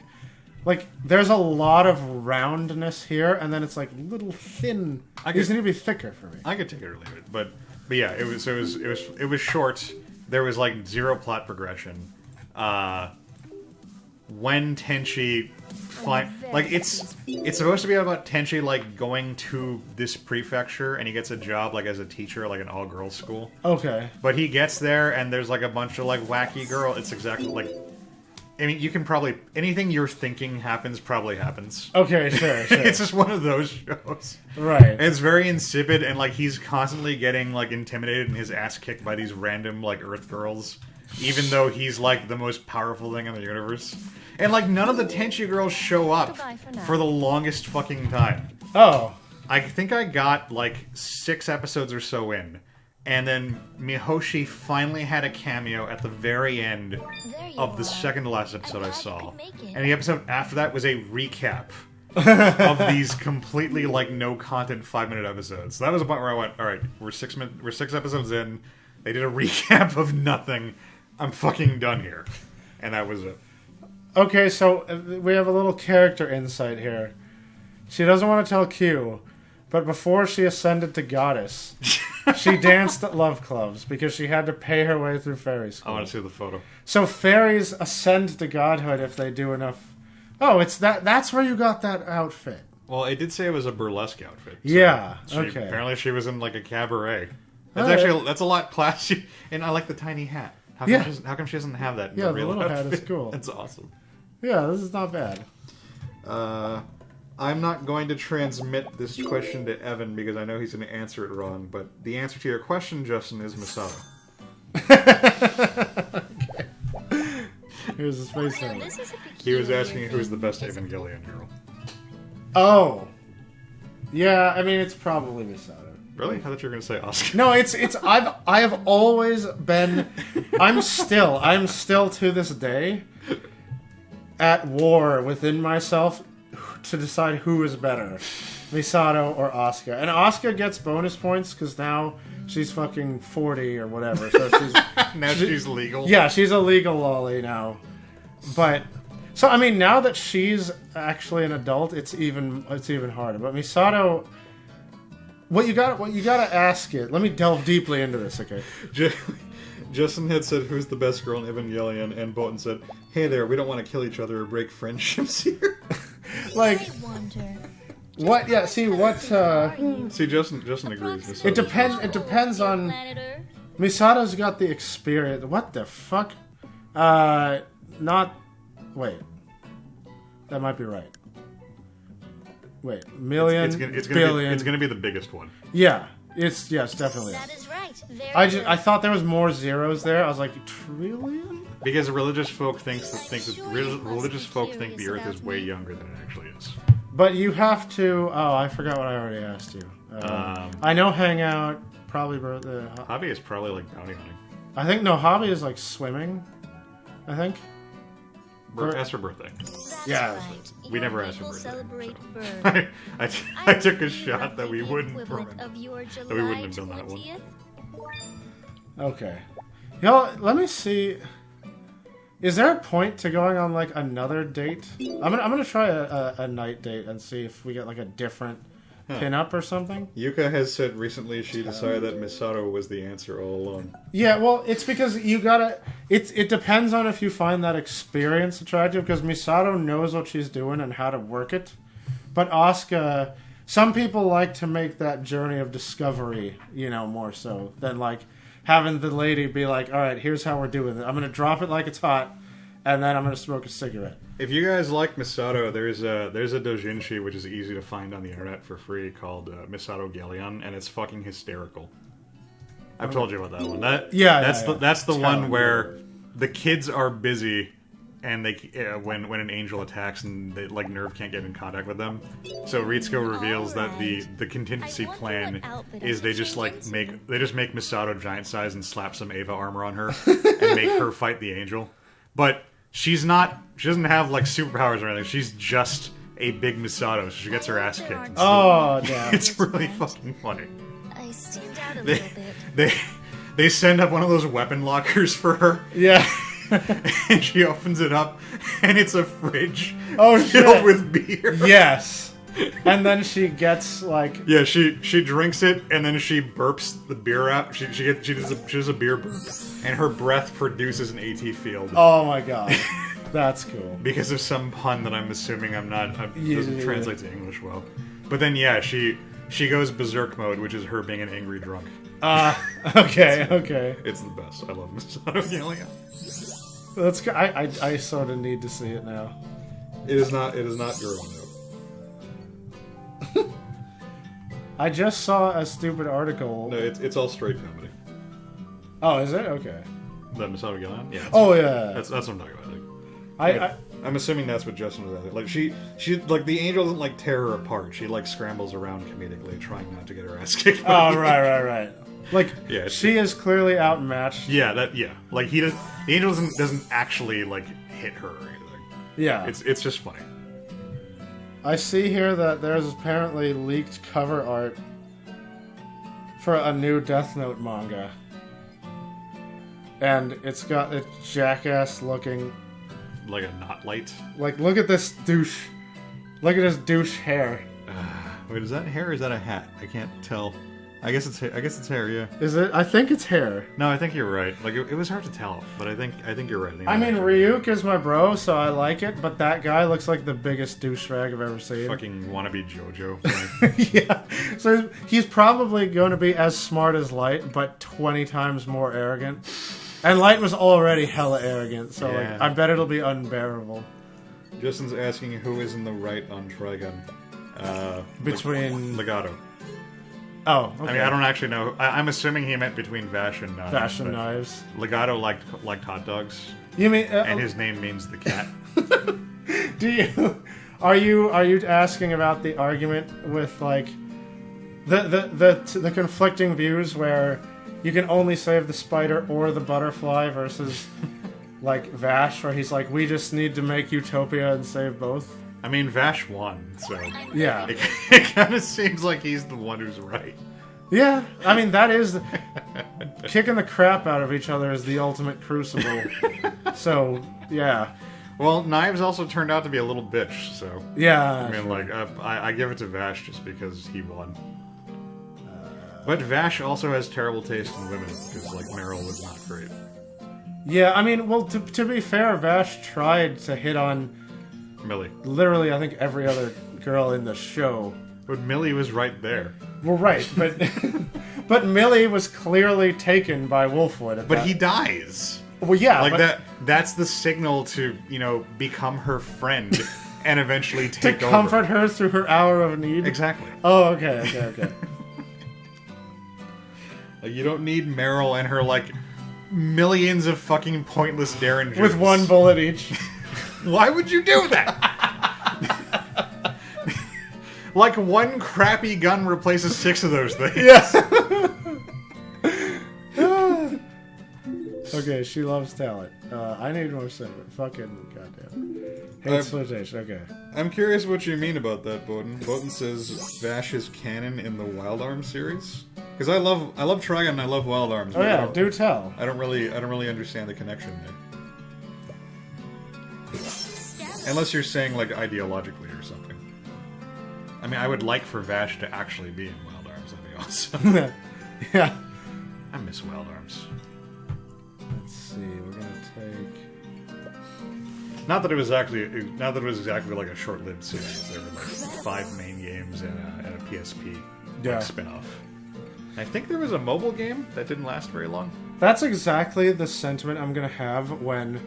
Like, there's a lot of roundness here, and then it's like little thin... These need to be thicker for me. I could take it or leave it, but yeah, it was short. There was like zero plot progression. When Tenchi like it's supposed to be about Tenchi like going to this prefecture, and he gets a job like as a teacher, like an all-girls school. Okay. But he gets there, and there's like a bunch of like wacky girl. It's exactly like, I mean, you can probably anything you're thinking probably happens. Okay, sure. It's just one of those shows. Right. It's very insipid, and like he's constantly getting like intimidated and his ass kicked by these random like Earth girls, even though he's like the most powerful thing in the universe. And like none of the Tenchi girls show up Goodbye for now. for the longest fucking time. Oh. I think I got like 6 episodes or so in, and then Mihoshi finally had a cameo at the very end There you of the are. second to last episode I glad you saw. could make it. And the episode after that was a recap of these completely like no content 5-minute episodes. So that was the point where I went, all right, we're 6 episodes in. They did a recap of nothing. I'm fucking done here, and that was it. Okay, so we have a little character insight here. She doesn't want to tell Q, but before she ascended to goddess, she danced at love clubs because she had to pay her way through fairy I school. want to see the photo. So fairies ascend to godhood if they do enough Oh, it's that. That's where you got that outfit. Well, it did say it was a burlesque outfit. So Yeah. she- Okay. Apparently, she was in like a cabaret. All That's right. that's a lot classy, and I like the tiny hat. Yeah. How come she doesn't have that? In Yeah, the real little hat is outfit? cool. That's awesome. Yeah, this is not bad. I'm not going to transmit this question to Evan because I know he's going to answer it wrong. But the answer to your question, Justin, is Masato. Here's his face. Now, on it. this is a He was peculiar asking who's the thing, best isn't it? Evangelion hero. Oh. Yeah, I mean it's probably Misato. Really? I thought you were going to say Oscar. No, it's I have always been I'm still to this day at war within myself to decide who is better, Misato or Asuka. And Asuka gets bonus points because now she's fucking 40 or whatever. So she's Now she's legal. yeah, she's a legal lolly now. But so I mean, now that she's actually an adult, it's even harder. But Misato, what you gotta ask it. Let me delve deeply into this, okay? Justin had said, "Who's the best girl in Evangelion?" And Bolton said, "Hey there, we don't want to kill each other or break friendships here." Like I wonder. what? Yeah. See what? See, Justin agrees. It depends. It depends on. Planet Earth? Misato's got the experience. What the fuck? Not. Wait. That might be right. Wait, million, It's billion. gonna be the biggest one. Yeah, it's definitely. That is right. Very I good. thought there was more zeros there. I was like, trillion? Because religious folk religious folk think the Earth is way younger than it actually is. But you have to. Oh, I forgot what I already asked you. I know Hangout probably. Hobby is probably like bounty hunting. I think no hobby is like swimming. I think. Ask for birthday. That's Yeah. right. We never Your asked for will birthday, celebrate so. birth. I took a shot that we wouldn't Equivalent permit. of your we wouldn't have July done that one. 20th? Okay. Yo, let me see. Is there a point to going on like another date? I'm gonna try a night date and see if we get like a different pin-up or something. Yuka has said recently she decided that Misato was the answer all along. Yeah, well, it's because you gotta. It depends on if you find that experience attractive. Because Misato knows what she's doing and how to work it, but Asuka, some people like to make that journey of discovery, more so than like having the lady be like, "All right, here's how we're doing it. I'm gonna drop it like it's hot, and then I'm gonna smoke a cigarette." If you guys like Misato, there's a doujinshi which is easy to find on the internet for free called Misato Galleon, and it's fucking hysterical. I've told you about that one. That's the Tell one me. where the kids are busy, and they when an angel attacks and they, like Nerve can't get in contact with them. So Ritsuko reveals that the contingency I wonder plan what outfit I is they should just like change into. make Misato giant size and slap some Eva armor on her and make her fight the angel. But she doesn't have like superpowers or anything. She's just a big Misato, so she gets her ass kicked. Oh damn! It's really fucking funny. I stand out a They, little bit. they send up one of those weapon lockers for her, Yeah. and she opens it up, and it's a fridge Oh, filled shit. with beer. Yes. And then she gets like. Yeah, she drinks it, and then she burps the beer out. She does a beer burp, and her breath produces an AT field. Oh my god, that's cool. Because of some pun that I'm assuming doesn't Yeah. translate to English well. But then yeah, she goes berserk mode, which is her being an angry drunk. Okay. It's the best. I love Misato yelling out. That's good. I sort of need to see it now. It is not your own though. I just saw a stupid article. No, it's all straight comedy. Oh, is it? Okay. That Misato yelling out? Yeah. Oh yeah. That's what I'm talking about. I I'm assuming that's what Justin was at. Like she like the angel doesn't like tear her apart. She like scrambles around comedically, trying not to get her ass kicked. Oh right. Like Yeah, she is clearly outmatched. Yeah, like the angel doesn't actually like hit her or anything. Yeah. It's just funny. I see here that there's apparently leaked cover art for a new Death Note manga. And it's got a jackass looking. Like a knot light. Like, look at this douche. Look at his douche hair. Wait, is that hair or is that a hat? I can't tell. I guess it's hair. Yeah. Is it? I think it's hair. No, I think you're right. Like it was hard to tell, but I think you're right. I mean, Ryuk is my bro, so I like it. But that guy looks like the biggest douchebag I've ever seen. Fucking wannabe JoJo. Like, Yeah. So he's probably going to be as smart as Light, but 20 times more arrogant. And Light was already hella arrogant, so Yeah. like I bet it'll be unbearable. Justin's asking who is in the right on Trigun. Between Legato. Oh, okay. I mean, I don't actually know. I'm assuming he meant between Vash and Knives. Fashion but knives. Legato liked hot dogs, You mean? and his name means the cat. Do you? Are you asking about the argument with like the conflicting views where you can only save the spider or the butterfly versus like Vash, where he's like, we just need to make Utopia and save both. I mean, Vash won, so Yeah, it kind of seems like he's the one who's right. yeah. I mean, that is kicking the crap out of each other is the ultimate crucible. So yeah, Well, Knives also turned out to be a little bitch, so yeah. I mean, like, I give it to Vash just because he won. But Vash also has terrible taste in women because, like, Meryl was not great. Yeah, I mean, well, to be fair, Vash tried to hit on Millie, literally, I think, every other girl in the show. but Millie was right there. Well, right, but but Millie was clearly taken by Wolfwood. At But that. he dies. Well, yeah, Like but that's the signal to, become her friend and eventually to take over. comfort her through her hour of need. Exactly. Oh, okay. Like, you don't need Meryl and her, like, millions of fucking pointless derringers. With one bullet each. Why would you do that? Like, one crappy gun replaces 6 of those things. Yeah. Okay, she loves talent. I need more segment. Fucking goddamn. Hates flirtation. Okay. I'm curious what you mean about that, Bowden. Bowden says Vash is canon in the Wild Arms series. Because I love Trigun and I love Wild Arms. Oh but yeah, do tell. I don't really understand the connection there. Unless you're saying, like, ideologically or something. I mean, I would like for Vash to actually be in Wild Arms. That'd be awesome. Yeah. I miss Wild Arms. Let's see. We're gonna take. Not that it was exactly like a short-lived series. There were like 5 main games and a PSP Yeah. spin-off. I think there was a mobile game that didn't last very long. That's exactly the sentiment I'm gonna have when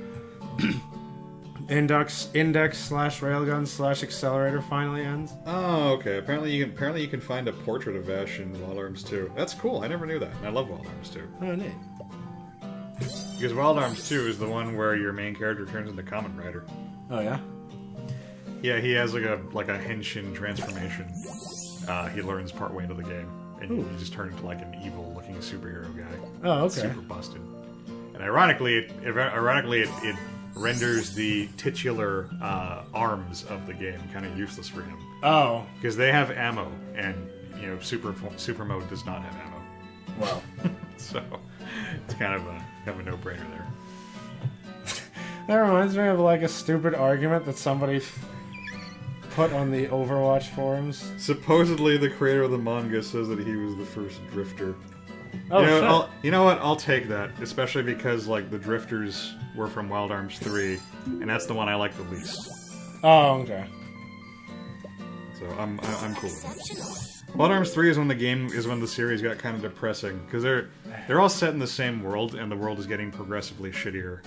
Index/Railgun/Accelerator finally ends. Oh, okay. Apparently you can find a portrait of Vash in Wild Arms 2. That's cool. I never knew that. And I love Wild Arms 2. Oh, neat. Because Wild Arms 2 is the one where your main character turns into Kamen Rider. Oh yeah. Yeah, he has like a Henshin transformation. He learns partway into the game, and you just turn into like an evil-looking superhero guy. Oh, It's okay. super busted. And ironically, it renders the titular arms of the game kind of useless for him Oh, because they have ammo, and super mode does not have ammo. well. So it's kind of a no-brainer there. That reminds me of like a stupid argument that somebody put on the Overwatch forums. Supposedly, the creator of the manga says that he was the first drifter. Oh, shit. You know what? I'll take that, especially because like the drifters were from Wild Arms 3, and that's the one I like the least. Oh, okay. So I'm cool with it. Wild Arms 3 is when the series got kind of depressing because they're all set in the same world, and the world is getting progressively shittier,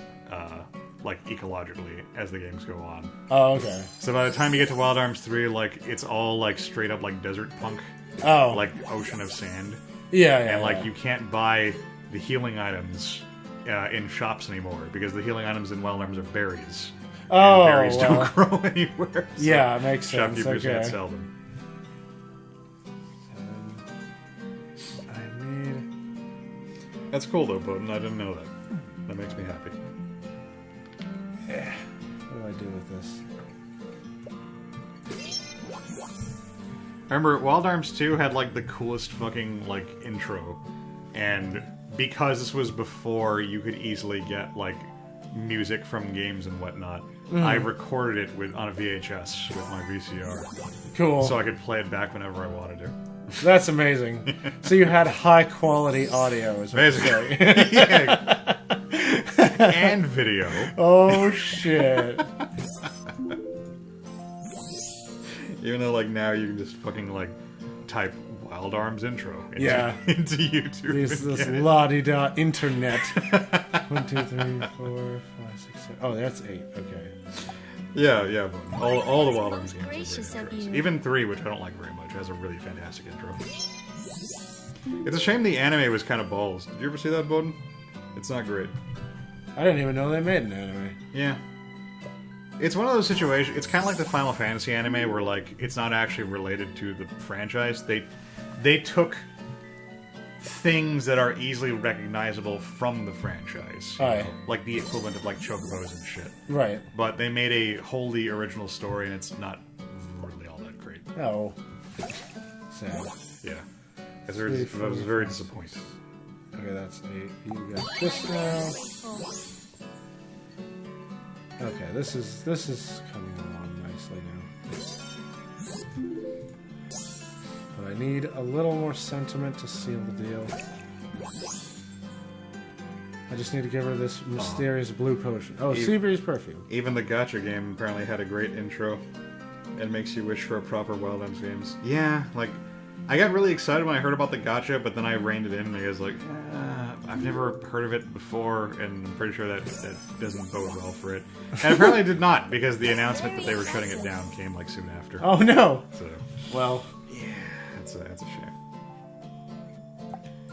like ecologically as the games go on. Oh, okay. So by the time you get to Wild Arms 3, like it's all like straight up like desert punk, Oh. like ocean of sand. Yeah, And yeah. like you can't buy the healing items in shops anymore because the healing items in Wild Arms are berries. Oh, And berries well. don't grow anywhere. So Yeah, it makes sense. shopkeepers can't Okay. sell them. I need. That's cool though, Bowden. I didn't know that. That makes me happy. What do I do with this? Remember, Wild Arms 2 had like the coolest fucking like intro, and because this was before you could easily get like music from games and whatnot, I recorded it on a VHS with my VCR, Cool. so I could play it back whenever I wanted to. That's amazing. So you had high quality audio, is what you're Basically. saying. Yeah. And video. Oh shit. Even though, like, now you can just fucking, like, type Wild Arms intro into, Yeah. into YouTube. This la-di-da internet. 1, 2, 3, 4, 5, 6, 7. Oh, that's 8. Okay. Yeah, but all the Wild Arms games Gracious have of great intros. you. Even 3, which I don't like very much, has a really fantastic intro. It's a shame the anime was kind of balls. Did you ever see that, Bowden? It's not great. I didn't even know they made an anime. Yeah. It's one of those situations. It's kind of like the Final Fantasy anime, where like it's not actually related to the franchise. They took things that are easily recognizable from the franchise, you Aye. know, like the equivalent of like chocobos and shit. Right. But they made a wholly original story, and it's not really all that great. Oh. Sad. Yeah, I was very disappointed. Okay, that's 8. You got this now. Okay, this is coming along nicely now. But I need a little more sentiment to seal the deal. I just need to give her this mysterious blue potion. Oh, Seabreeze perfume. Even the gacha game apparently had a great intro, and makes you wish for a proper Wild Arms games. Yeah, like I got really excited when I heard about the gacha, but then I reined it in because like I've never heard of it before, and I'm pretty sure that doesn't bode well for it. And apparently it did not, because the announcement that they were shutting it down came like soon after. Oh no. So Well, yeah, that's a shame.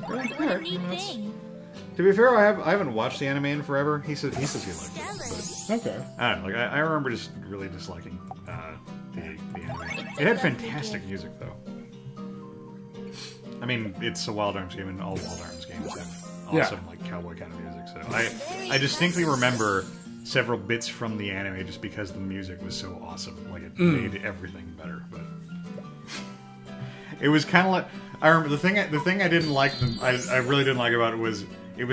What a neat thing. To be fair, I haven't watched the anime in forever. He says he liked it, but okay. I don't know. Like I remember just really disliking the anime. It had fantastic music though. I mean, it's a Wild Arms game, and all Wild Arms games have awesome like cowboy kind of music. So I distinctly remember several bits from the anime just because the music was so awesome. Like it made everything better. But it was kind of like I remember the thing I didn't like. I really didn't like about it was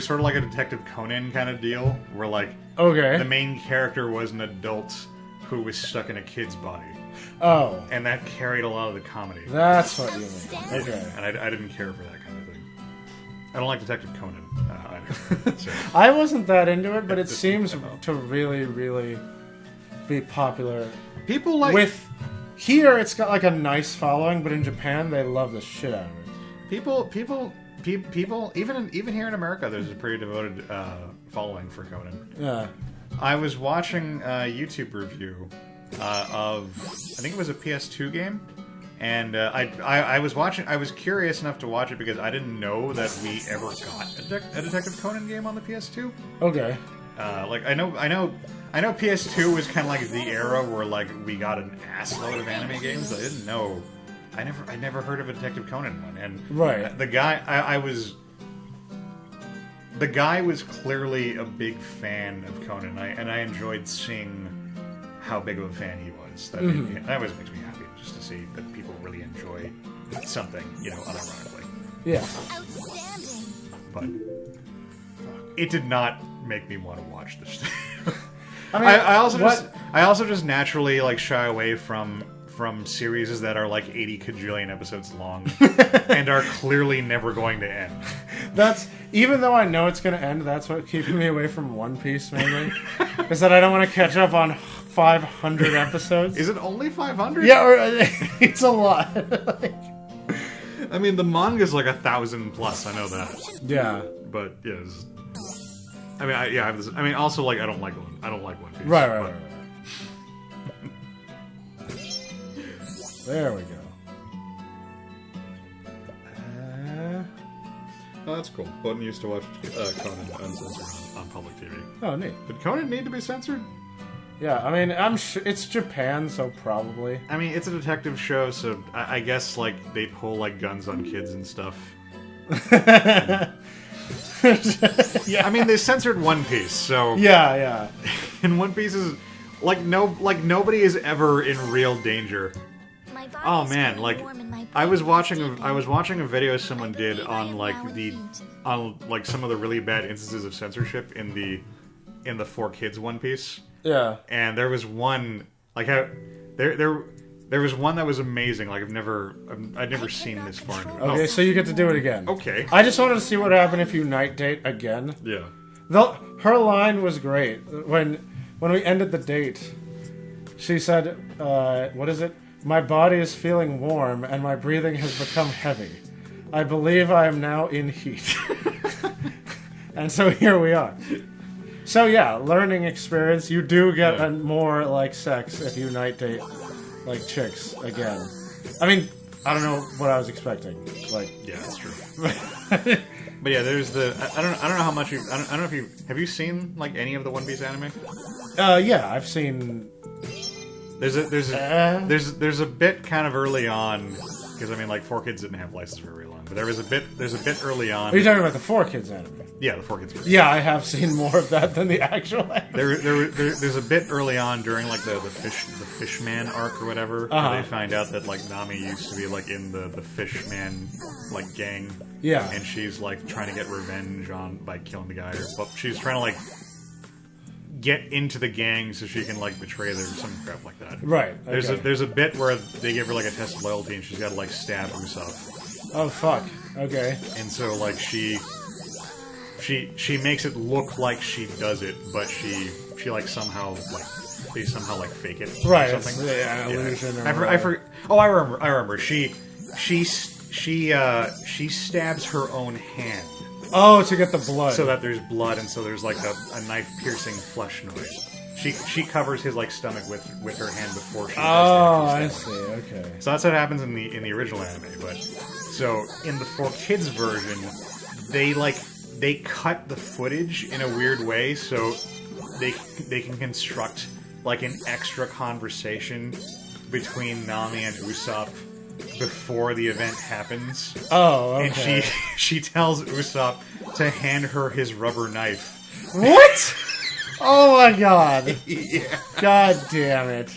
sort of like a Detective Conan kind of deal, where like Okay. the main character was an adult who was stuck in a kid's body. Oh, And that carried a lot of the comedy. that's what you mean. Okay. And I didn't care for that kind of thing. I don't like Detective Conan either. So, I wasn't that into it, but it Just- seems to really, really be popular. people like With here, it's got like a nice following, but in Japan, they love the shit out of it. people even here in America, there's a pretty devoted following for Conan. Yeah. I was watching a YouTube review of I think it was a PS2 game. And I was curious enough to watch it because I didn't know that we ever got a Detective Conan game on the PS2. Okay. Like I know PS2 was kind of like the era where like we got an assload of anime games. I didn't know. I never heard of a Detective Conan one. And Right. the guy the guy was clearly a big fan of Conan, and I enjoyed seeing how big of a fan he was. That always makes me happy just to see that people really enjoy something, unironically. Yeah. Outstanding. But it did not make me want to watch this. I mean, I also just naturally like shy away from series that are like 80 cajillion episodes long and are clearly never going to end. That's even though I know it's going to end. That's what keeping me away from One Piece mainly, is that I don't want to catch up on 500 episodes. Is it only 500? Yeah, or, it's a lot. I mean, the manga's like 1,000 plus. I know that, Yeah. but yeah. I mean, I have this. I mean, also like I don't like One Piece. Right. but- There we go. Oh, that's cool. Button used to watch Conan uncensored on public TV. Oh, neat. Did Conan need to be censored? Yeah, I mean, I'm sure it's Japan, so probably. I mean, it's a detective show, so I guess like they pull like guns on kids and stuff. Yeah. I mean, they censored One Piece, so Yeah. and One Piece is like nobody is ever in real danger. My body's Oh man, getting like warm and my I was brain is watching a video I someone believe did I on am like now the in heat. on like some of the really bad instances of censorship in the 4 Kids One Piece. Yeah. And there was one like how there There was one that was amazing. Like I'd never seen this far. Okay, so you get to do it again. Okay. I just wanted to see what happened if you night date again. Yeah. Her line was great. When we ended the date, she said, what is it? My body is feeling warm and my breathing has become heavy. I believe I am now in heat. And so here we are. So yeah, learning experience. You do get a more like sex if you night date like chicks again. I mean, I don't know what I was expecting. Like, Yeah, that's true. But yeah, there's the I don't know how much I don't know if you have you seen like any of the One Piece anime? yeah, I've seen. There's a bit kind of early on because I mean like 4Kids didn't have license for very long, but there's a bit early on. Are you talking about the 4Kids anime? Yeah, the 4Kids version. Yeah, I have seen more of that than the actual anime. There's a bit early on during like the Fishman arc or whatever, where they find out that like Nami used to be like in the Fishman like gang. Yeah. And she's like trying to get revenge by killing the guy, but she's trying to like get into the gang so she can like betray them or some crap like that. Right. There's Okay. a bit where they give her like a test of loyalty and she's got to like stab Usopp. Oh fuck. Okay. And so like she makes it look like she does it, but she like somehow like they somehow like fake it Right. or It's something. an illusion. Or I forget. Oh, I remember. She stabs her own hand Oh, to get the blood. so that there's blood, and so there's like a knife piercing flesh noise. She covers his like stomach with her hand before she. Oh, I does the see. actual Okay. stab. So that's what happens in the original anime, but so in the 4Kids version, they cut the footage in a weird way, so they can construct like an extra conversation between Nami and Usopp before the event happens. Oh, okay. And she tells Usopp to hand her his rubber knife. What? Oh my god. Yeah. God damn it.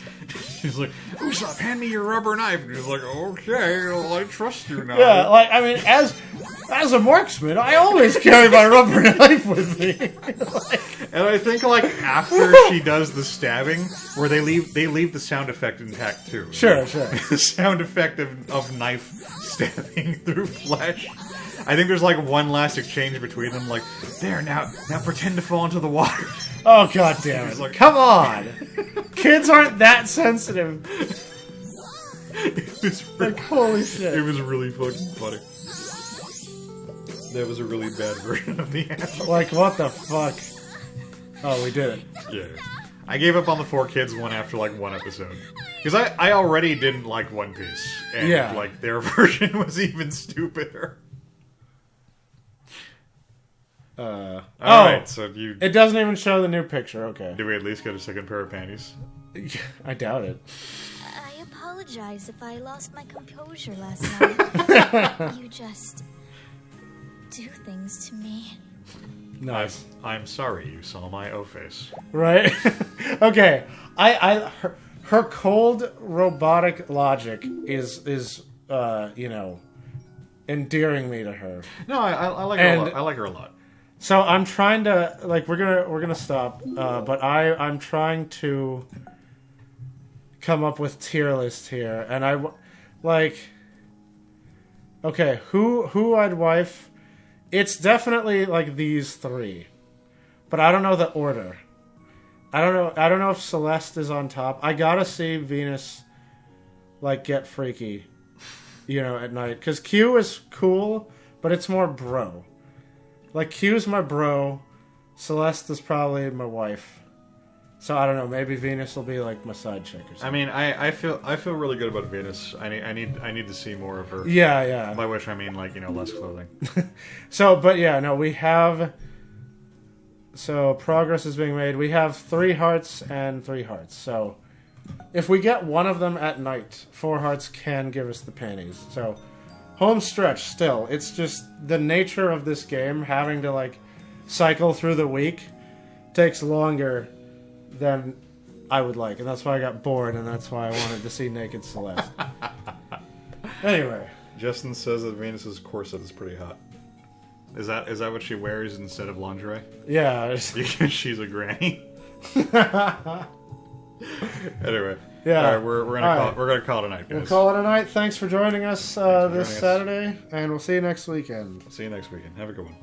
She's like, Usopp, hand me your rubber knife. And he's like, okay, well, I trust you now. Yeah, like, I mean, as a marksman, I always carry my rubber knife with me. And I think like after she does the stabbing, where they leave the sound effect intact too. Sure, sure. The sound effect of knife stabbing through flesh. I think there's like one last exchange between them, like, there, now pretend to fall into the water. Oh god damn it. He's like, Come on. Kids aren't that sensitive. It was Like, holy shit. It was really fucking funny. That was a really bad version of the anime. Like, what the fuck? Oh, we did it. Yeah. I gave up on the 4Kids one after like one episode. Because I already didn't like One Piece. And Yeah. like their version was even stupider. Alright, so you It doesn't even show the new picture. Okay. do we at least get a second pair of panties? I doubt it. I apologize if I lost my composure last night. You just do things to me. Nice. I'm sorry you saw my O-face. Right? Okay. Her cold robotic logic is you know, endearing me to her. No, I like her a lot. I like her a lot. So I'm trying to like we're gonna stop, but I'm trying to come up with tier list here, and I like okay, who I'd wife. It's definitely like these three, but I don't know the order. I don't know if Celeste is on top. I gotta see Venus like get freaky, you know, at night, because Q is cool, but it's more bro. Like, Q's my bro, Celeste is probably my wife. So, I don't know, maybe Venus will be, like, my side chick or something. I mean, I feel really good about Venus. I need to see more of her. Yeah, yeah. By which I mean, like, you know, less clothing. So, but yeah, no, we have... So, progress is being made. We have 3 hearts and 3 hearts. So, if we get one of them at night, 4 hearts can give us the panties. So... Home stretch still. It's just the nature of this game, having to like cycle through the week, takes longer than I would like. And that's why I got bored, and that's why I wanted to see Naked Celeste. Anyway. Justin says that Venus's corset is pretty hot. Is that what she wears instead of lingerie? Yeah. Because she's a granny. Anyway. Yeah. All right, we're gonna All call right. we're gonna call it a night, guys. We'll call it a night. Thanks for joining us this joining us. Saturday, and we'll see you next weekend. See you next weekend. Have a good one.